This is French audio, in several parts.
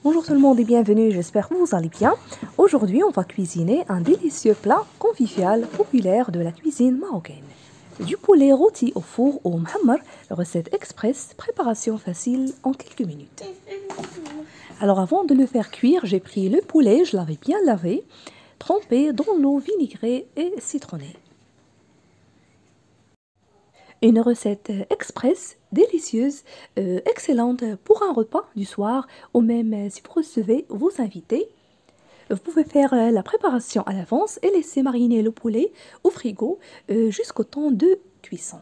Bonjour tout le monde et bienvenue, j'espère que vous allez bien. Aujourd'hui, on va cuisiner un délicieux plat convivial populaire de la cuisine marocaine. Du poulet rôti au four au muhammar, recette express, préparation facile en quelques minutes. Alors avant de le faire cuire, j'ai pris le poulet, je l'avais bien lavé, trempé dans l'eau vinaigrée et citronnée. Une recette express, délicieuse, excellente pour un repas du soir ou même si vous recevez vos invités. Vous pouvez faire la préparation à l'avance et laisser mariner le poulet au frigo jusqu'au temps de cuisson.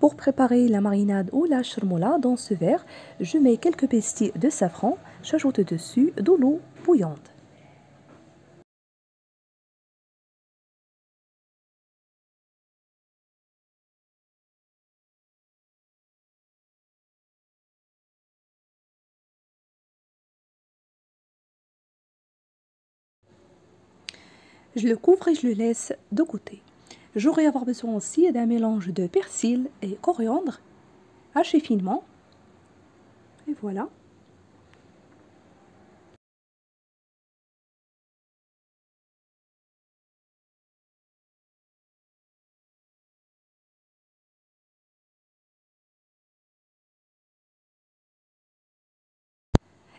Pour préparer la marinade ou la charmoula dans ce verre, je mets quelques pestilles de safran, j'ajoute dessus de l'eau bouillante. Je le couvre et je le laisse de côté. J'aurai avoir besoin aussi d'un mélange de persil et coriandre, haché finement. Et voilà.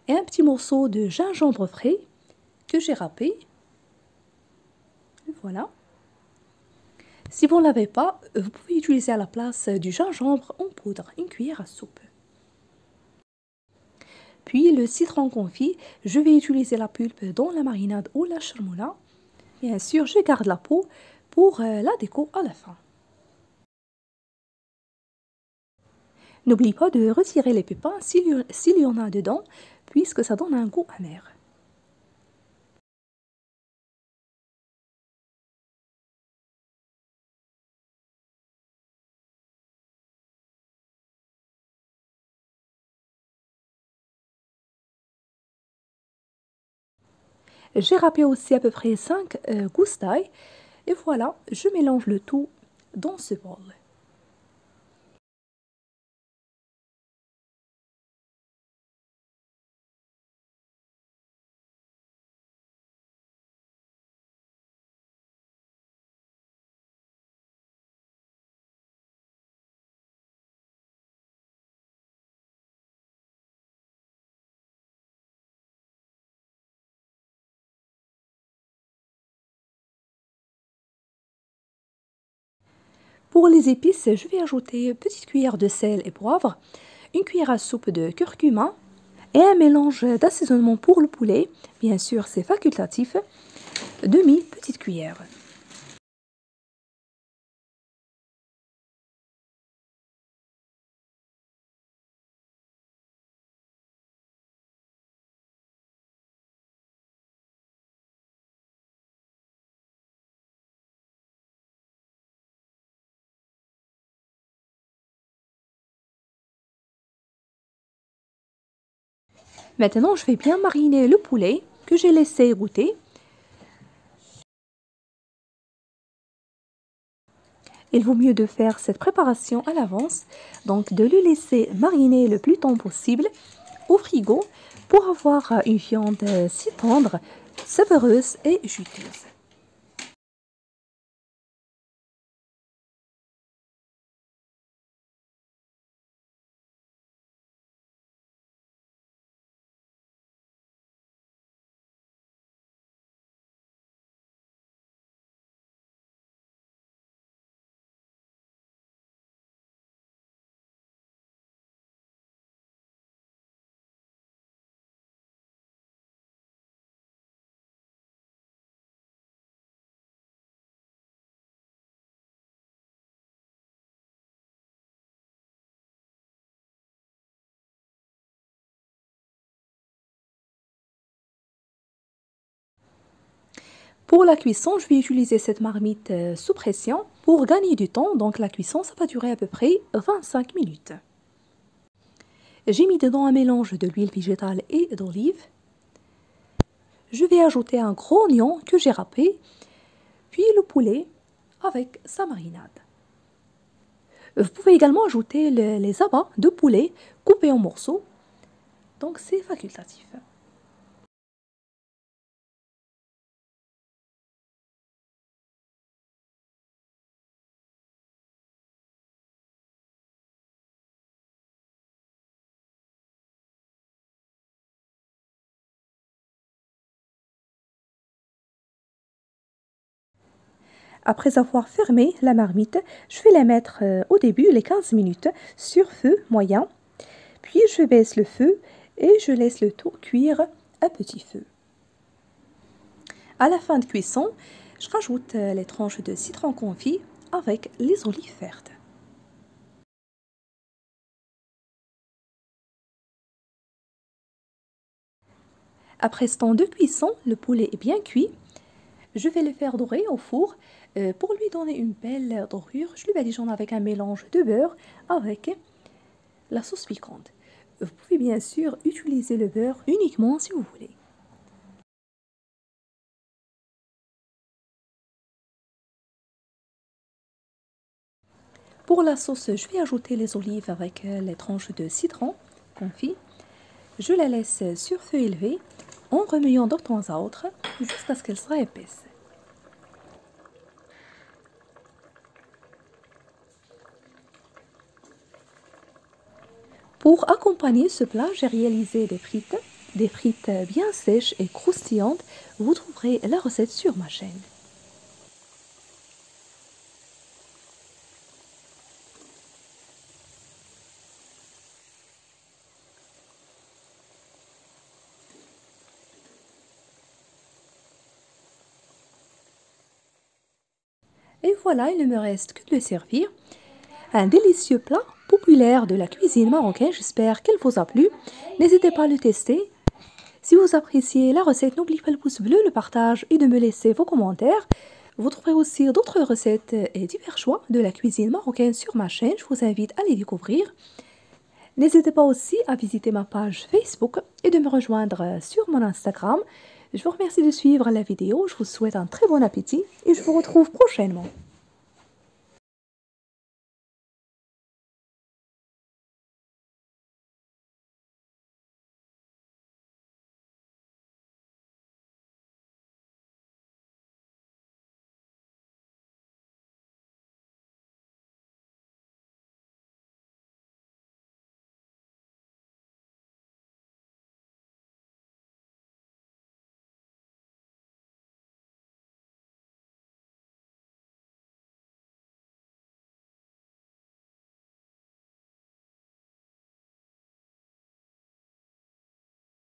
Et un petit morceau de gingembre frais que j'ai râpé. Et voilà. Si vous ne l'avez pas, vous pouvez utiliser à la place du gingembre en poudre, une cuillère à soupe. Puis le citron confit, je vais utiliser la pulpe dans la marinade ou la charmoula. Bien sûr, je garde la peau pour la déco à la fin. N'oublie pas de retirer les pépins s'il y en a dedans, puisque ça donne un goût amer. J'ai râpé aussi à peu près 5 gousses d'ail. Et voilà, je mélange le tout dans ce bol. Pour les épices, je vais ajouter une petite cuillère de sel et poivre, une cuillère à soupe de curcuma et un mélange d'assaisonnement pour le poulet. Bien sûr, c'est facultatif. Demi petite cuillère. Maintenant, je vais bien mariner le poulet que j'ai laissé égoutter. Il vaut mieux de faire cette préparation à l'avance, donc de le laisser mariner le plus temps possible au frigo pour avoir une viande si tendre, savoureuse et juteuse. Pour la cuisson, je vais utiliser cette marmite sous pression pour gagner du temps. Donc la cuisson, ça va durer à peu près 25 minutes. J'ai mis dedans un mélange de l'huile végétale et d'olive. Je vais ajouter un gros oignon que j'ai râpé, puis le poulet avec sa marinade. Vous pouvez également ajouter les abats de poulet coupés en morceaux. donc c'est facultatif. Après avoir fermé la marmite, je vais la mettre au début, les 15 minutes, sur feu moyen. Puis je baisse le feu et je laisse le tout cuire à petit feu. À la fin de cuisson, je rajoute les tranches de citron confit avec les olives vertes. Après ce temps de cuisson, le poulet est bien cuit. Je vais le faire dorer au four. Pour lui donner une belle dorure, je le badigeonne avec un mélange de beurre avec la sauce piquante. Vous pouvez bien sûr utiliser le beurre uniquement si vous voulez. Pour la sauce, je vais ajouter les olives avec les tranches de citron confit. Je la laisse sur feu élevé en remuant de temps à autre jusqu'à ce qu'elle soit épaisse. Pour accompagner ce plat, j'ai réalisé des frites bien sèches et croustillantes. Vous trouverez la recette sur ma chaîne. Et voilà, il ne me reste que de le servir. Un délicieux plat populaire de la cuisine marocaine. J'espère qu'elle vous a plu. N'hésitez pas à le tester. Si vous appréciez la recette, n'oubliez pas le pouce bleu, le partage et de me laisser vos commentaires. Vous trouverez aussi d'autres recettes et divers choix de la cuisine marocaine sur ma chaîne. Je vous invite à les découvrir. N'hésitez pas aussi à visiter ma page Facebook et de me rejoindre sur mon Instagram. Je vous remercie de suivre la vidéo. Je vous souhaite un très bon appétit et je vous retrouve prochainement.